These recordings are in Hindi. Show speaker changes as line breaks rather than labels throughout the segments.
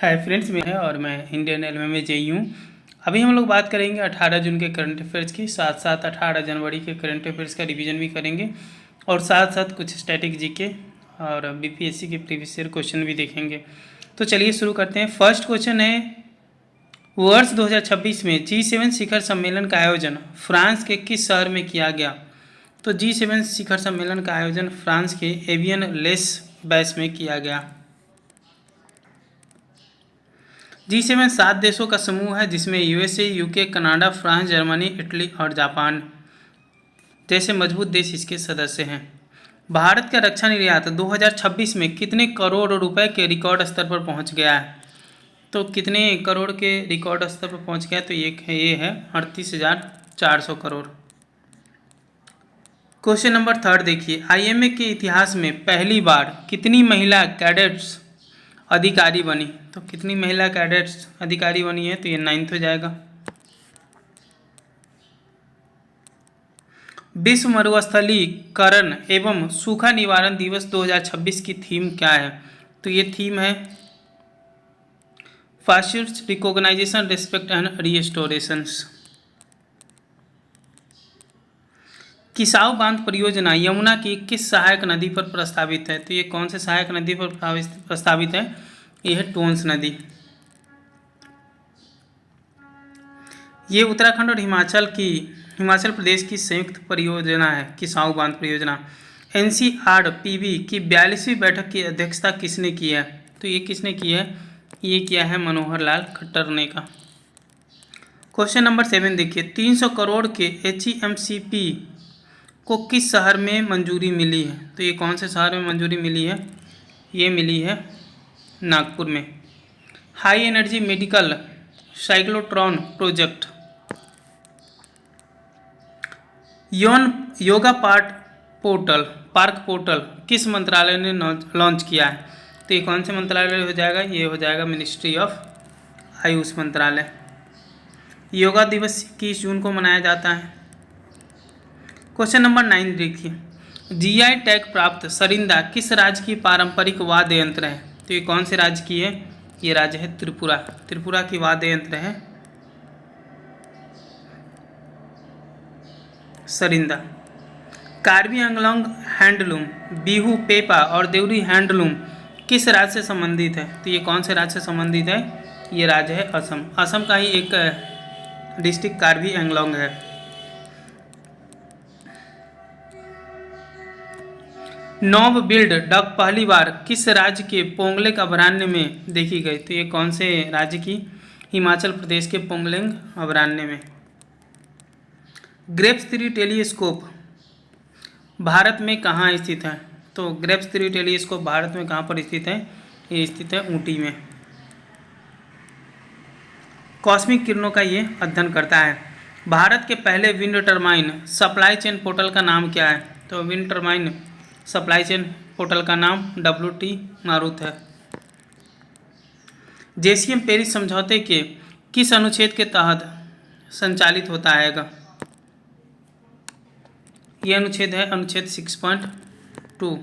हाय फ्रेंड्स, मैं है और मैं इंडियन रेलवे में जेई हूँ। अभी हम लोग बात करेंगे 18 जून के करंट अफेयर्स की, साथ साथ 18 जनवरी के करंट अफेयर्स का रिवीजन भी करेंगे और साथ साथ कुछ स्टैटिक जीके और बीपीएससी के प्रीवियस ईयर क्वेश्चन भी देखेंगे। तो चलिए शुरू करते हैं। फर्स्ट क्वेश्चन है, वर्ष 2026 में G7 शिखर सम्मेलन का आयोजन फ्रांस के किस शहर में किया गया? तो G7 शिखर सम्मेलन का आयोजन फ्रांस के एवियन लेस बैस में किया गया। G7 7 देशों का समूह है जिसमें USA, UK, Canada, France, Germany, Italy और जापान जैसे मजबूत देश इसके सदस्य हैं। भारत का रक्षा निर्यात 2026 में कितने करोड़ रुपए के रिकॉर्ड स्तर पर पहुंच गया है? तो कितने करोड़ के रिकॉर्ड स्तर पर पहुंच गया? तो ये है 38,400 करोड़। क्वेश्चन नंबर 3 देखिए, आईएमए के इतिहास में पहली बार कितनी महिला कैडेट्स अधिकारी बनी? तो कितनी महिला कैडेट्स अधिकारी बनी है? तो ये 9th हो जाएगा। विश्व मरुस्थलीकरण एवं सूखा निवारण दिवस 2026 की थीम क्या है? तो ये थीम है fosters recognisation, respect and restorations. Kisau बांध परियोजना यमुना की किस सहायक नदी पर प्रस्तावित है? तो ये कौन से सहायक नदी पर प्रस्तावित है? यह है टोंस नदी। ये उत्तराखंड और हिमाचल प्रदेश की संयुक्त परियोजना है, किसाऊ बांध परियोजना। एनसीआरपीबी की 42वीं बैठक की अध्यक्षता किसने की है? तो ये किसने की है? ये किया है मनोहर लाल खट्टर ने का। क्वेश्चन नंबर 7 देखिए, 300 करोड़ के HEMCP को किस शहर में मंजूरी मिली है? तो ये कौन से शहर में मंजूरी मिली है? ये मिली है नागपुर में। High energy medical cyclotron project yoga park portal किस मंत्रालय ने लॉन्च किया है? तो ये कौन से मंत्रालय हो जाएगा? ये हो जाएगा मिनिस्ट्री ऑफ आयुष मंत्रालय। योगा दिवस 21 जून को मनाया जाता है। क्वेश्चन नंबर 9 देखिए, जीआई टैग प्राप्त सरिंदा किस राज्य की पारंपरिक वाद्य यंत्र है? तो ये कौन से राज्य की है? ये राज्य है त्रिपुरा। त्रिपुरा की वाद्य यंत्र है सरिंदा। कार्बी आंगलोंग हैंडलूम, बिहू पेपा और देवरी हैंडलूम किस राज्य से संबंधित है? तो ये कौन से राज्य से संबंधित है? ये राज्य है असम। असम का ही एक डिस्ट्रिक्ट कार्बी आंगलोंग है। नॉब बिल्ड डक पहली बार किस राज्य के पोंगलेंग अभयारण्य में देखी गई? तो ये कौन से राज्य की? हिमाचल प्रदेश के पोंगलेंग अभयारण्य में। ग्रेप्स 3 टेलीस्कोप भारत में कहाँ स्थित है? तो ग्रेप्स 3 टेलीस्कोप भारत में कहाँ पर स्थित है? ये स्थित है ऊटी में। कॉस्मिक किरणों का ये अध्ययन करता है। भारत के पहले wind turbine supply chain portal का नाम क्या है? तो wind turbine supply chain portal का नाम WT मारुत है। जेसीएम पेरिस समझौते के किस अनुच्छेद के तहत संचालित होता है? यह अनुच्छेद है अनुच्छेद 6.2।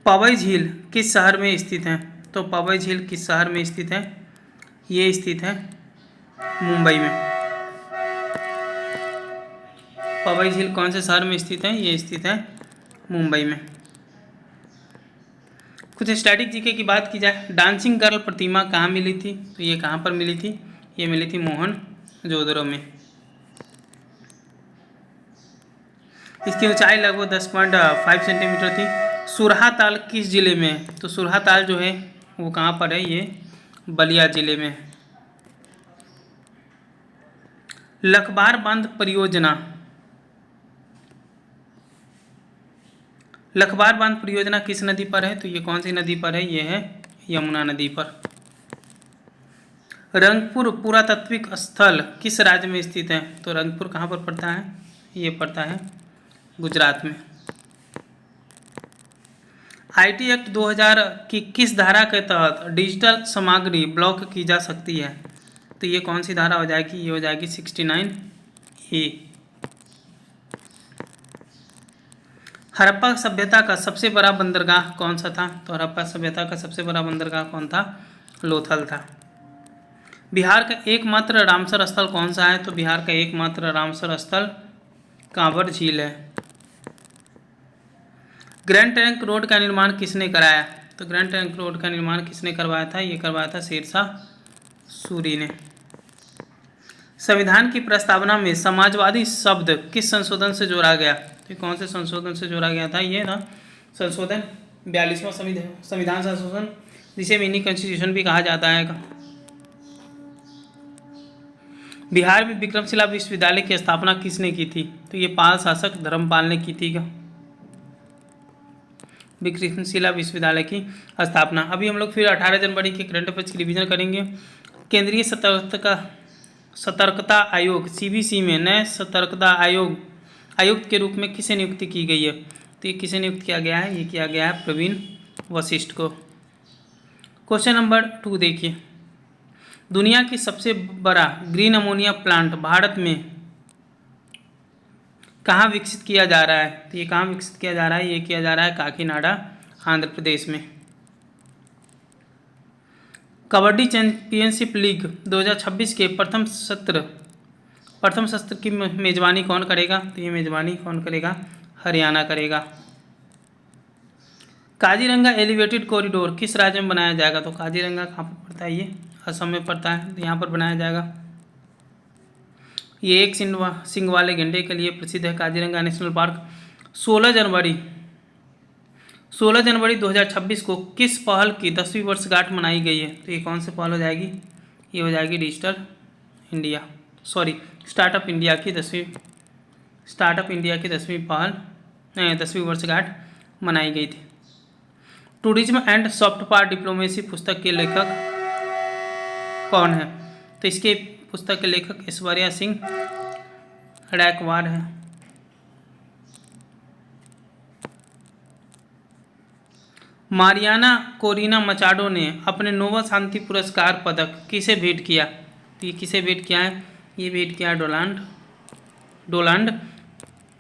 पवई झील किस शहर में स्थित है? तो पवई झील किस शहर में स्थित है? ये स्थित है मुंबई में। पवई झील कौन से शहर में स्थित है? ये स्थित है मुंबई में। कुछ स्टैटिक जीके की बात की जाए, डांसिंग गर्ल प्रतिमा कहाँ मिली थी? तो ये कहाँ पर मिली थी? ये मिली थी मोहनजोदड़ो में। इसकी ऊंचाई लगभग 10.5 सेंटीमीटर थी। सुरहा ताल किस जिले में है? तो सुरहा ताल जो है वो कहाँ पर है? ये बलिया जिले में। लखबार बांध परियोजना किस नदी पर है? तो ये कौन सी नदी पर है? ये है यमुना नदी पर। रंगपुर पुरातात्विक स्थल किस राज्य में स्थित है? तो रंगपुर कहाँ पर पड़ता है? ये पड़ता है गुजरात में। IT एक्ट 2000 की किस धारा के तहत डिजिटल सामग्री ब्लॉक की जा सकती है? तो ये कौन सी धारा हो जाएगी? ये हो जाएगी 69A। हड़प्पा सभ्यता का सबसे बड़ा बंदरगाह कौन सा था? तो हड़प्पा सभ्यता का सबसे बड़ा बंदरगाह कौन था? लोथल था। बिहार का एकमात्र रामसर स्थल कौन सा है? तो बिहार का एकमात्र रामसर स्थल कांवर झील है। ग्रैंड ट्रंक रोड का निर्माण किसने कराया? तो ग्रैंड ट्रंक रोड का निर्माण किसने करवाया था? ये करवाया था शेरशाह सूरी ने। संविधान की प्रस्तावना में समाजवादी शब्द किस संशोधन से जोड़ा गया? तो कौन से संशोधन से जोड़ा गया था? ये ना संशोधन 42वां संविधान संशोधन, जिसे मिनी कॉन्स्टिट्यूशन भी कहा जाता है। बिहार में विक्रमशिला विश्वविद्यालय की स्थापना किसने की थी? तो ये पाल शासक धर्मपाल ने की थी। विक्रमशिला विश्वविद्यालय की स्थापना। अभी हम लोग फिर 18 जनवरी के करंट अफेयर्स की रिवीजन करेंगे। केंद्रीय सतर्कता आयोग सीबीसी में नए सतर्कता आयुक्त के रूप में किसे नियुक्ति की गई है? तो ये किसे नियुक्त किया गया है? ये किया गया है प्रवीण वशिष्ठ को। क्वेश्चन नंबर 2 देखिए, दुनिया की सबसे बड़ा ग्रीन अमोनिया प्लांट भारत में कहाँ विकसित किया जा रहा है? तो ये कहाँ विकसित किया जा रहा है? ये किया जा रहा है काकीनाडा, आंध्र प्रदेश में। कबड्डी चैंपियनशिप लीग 2026 के प्रथम सत्र की मेजबानी कौन करेगा? तो ये मेजबानी कौन करेगा? हरियाणा करेगा। काजीरंगा एलिवेटेड कॉरिडोर किस राज्य में बनाया जाएगा? तो काजीरंगा कहाँ पर पड़ता है? ये असम में पड़ता है, तो यहाँ पर बनाया जाएगा। ये एक सिंग वाले गैंडे के लिए प्रसिद्ध है काजीरंगा नेशनल पार्क। 16 जनवरी 2026 को किस पहल की 10वीं वर्षगांठ मनाई गई है? तो ये कौन से पहल हो जाएगी? ये हो जाएगी स्टार्टअप इंडिया की 10वीं वर्षगांठ मनाई गई थी। Tourism and soft power diplomacy पुस्तक के लेखक कौन है? तो इसके पुस्तक के लेखक ऐश्वर्या सिंह रैकवार है। मारियाना कोरिना मचाडो ने अपने नोबेल शांति पुरस्कार पदक किसे भेंट किया? तो ये किसे भेंट किया है? ये भेंट किया डोनाल्ड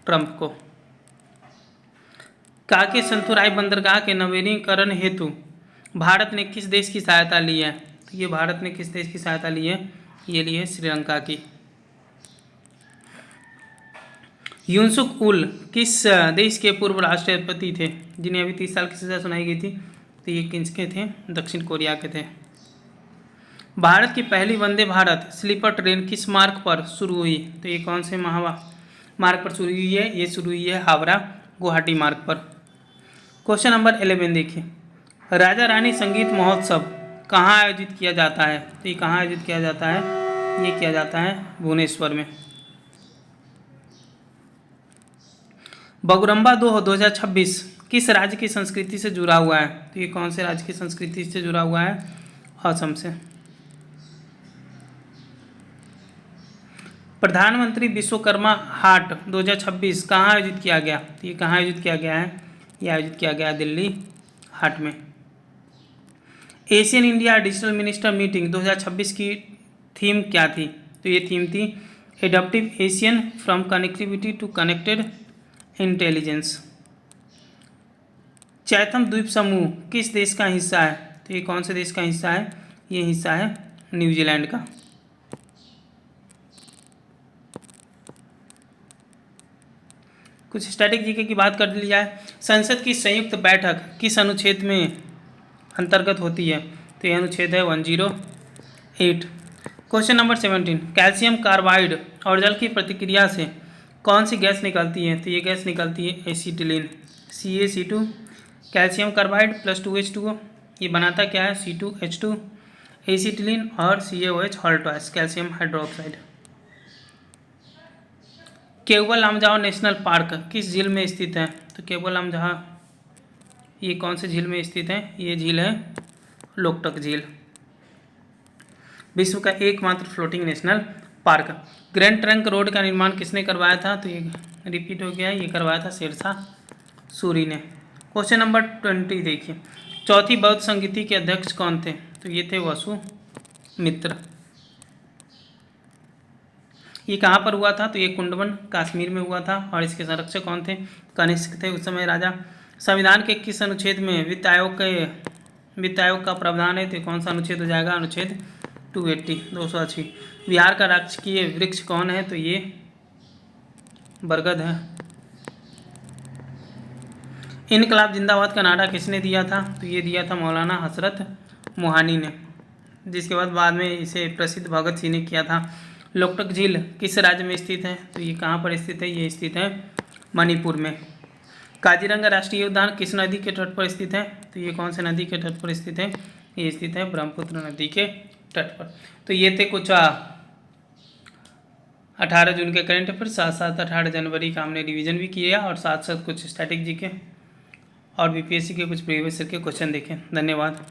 ट्रंप को। काके संतुराई बंदरगाह के नवीनीकरण हेतु भारत ने किस देश की सहायता ली है? तो ये भारत ने किस देश की सहायता ली है? ये ली है श्रीलंका की। यूनसुक उल किस देश के पूर्व राष्ट्रपति थे जिन्हें अभी 30 साल की सजा सुनाई गई थी? तो ये किसके थे? दक्षिण कोरिया के थे। भारत की पहली वंदे भारत स्लीपर ट्रेन किस मार्ग पर शुरू हुई? तो ये कौन से मार्ग पर शुरू हुई है? ये शुरू हुई है हावड़ा गुवाहाटी मार्ग पर। क्वेश्चन नंबर 11 देखिए, राजा रानी संगीत महोत्सव कहाँ आयोजित किया जाता है? तो ये कहाँ आयोजित किया जाता है? ये किया जाता है भुवनेश्वर में। बगुरम्बा 2026 किस राज्य की संस्कृति से जुड़ा हुआ है? तो ये कौन से राज्य की संस्कृति से जुड़ा हुआ है? असम से। प्रधानमंत्री विश्वकर्मा हाट 2026 कहाँ आयोजित किया गया? तो ये कहाँ आयोजित किया गया है? ये आयोजित किया गया दिल्ली हाट में। Asian India digital minister meeting 2026 की थीम क्या थी? तो ये थीम थी adaptive Asian from connectivity to connected intelligence. Chatham द्वीप समूह किस देश का हिस्सा है? तो ये कौन से देश का हिस्सा है? ये हिस्सा है न्यूजीलैंड का। कुछ स्टैटिक जीके की बात कर ली जाए। संसद की संयुक्त बैठक किस अनुच्छेद में अंतर्गत होती है? तो यह अनुच्छेद है 108। क्वेश्चन नंबर 17, कैल्शियम कार्बाइड और जल की प्रतिक्रिया से कौन सी गैस निकलती है? तो ये गैस निकलती है acetylene, CaC2। Calcium carbide plus 2H2O, ये बनाता क्या है? C2H2, एसीटिलीन और CaOH हॉल्टवाइस कैल्शियम हाइड्रोक्साइड। केवल लामजाओ नेशनल पार्क किस झील में स्थित है? तो केवल लामजाओ ये कौन से झील में स्थित है? ये झील है लोकटक झील, विश्व का एकमात्र floating national park. Grand trunk road का निर्माण किसने करवाया था? तो ये रिपीट हो गया, ये करवाया था शेरशाह सूरी ने। क्वेश्चन नंबर 20 देखिए, चौथी बौद्ध संगीति के अध्यक्ष कौन थे? तो ये थे वसुमित्र। ये कहाँ पर हुआ था? तो ये कुंडवन कश्मीर में हुआ था। और इसके संरक्षक कौन थे? कनिष्क थे उस समय राजा। संविधान के किस अनुच्छेद में वित्त आयोग का प्रावधान है, तो कौन सा अनुच्छेद हो जाएगा, अनुच्छेद 280। बिहार का राजकीय वृक्ष कौन है, तो ये बरगद है। इनकलाब जिंदाबाद का नारा किसने दिया था, तो ये दिया था मौलाना हसरत मोहानी ने, जिसके बाद में इसे प्रसिद्ध भगत सिंह ने किया था। लोकटक झील किस राज्य में स्थित है, तो ये कहाँ पर स्थित है, ये स्थित है मणिपुर में। काजीरंगा राष्ट्रीय उद्यान किस नदी के तट पर स्थित है, तो ये कौन से नदी के तट पर स्थित है, ये स्थित है ब्रह्मपुत्र नदी के तट पर। तो ये थे कुछ 18 जून के करंट अफेयर, साथ साथ 18 जनवरी का हमने रिवीजन भी किया और साथ साथ कुछ स्टैटिक जी के और बीपीएससी के कुछ प्रीवियस ईयर के क्वेश्चन देखें। धन्यवाद।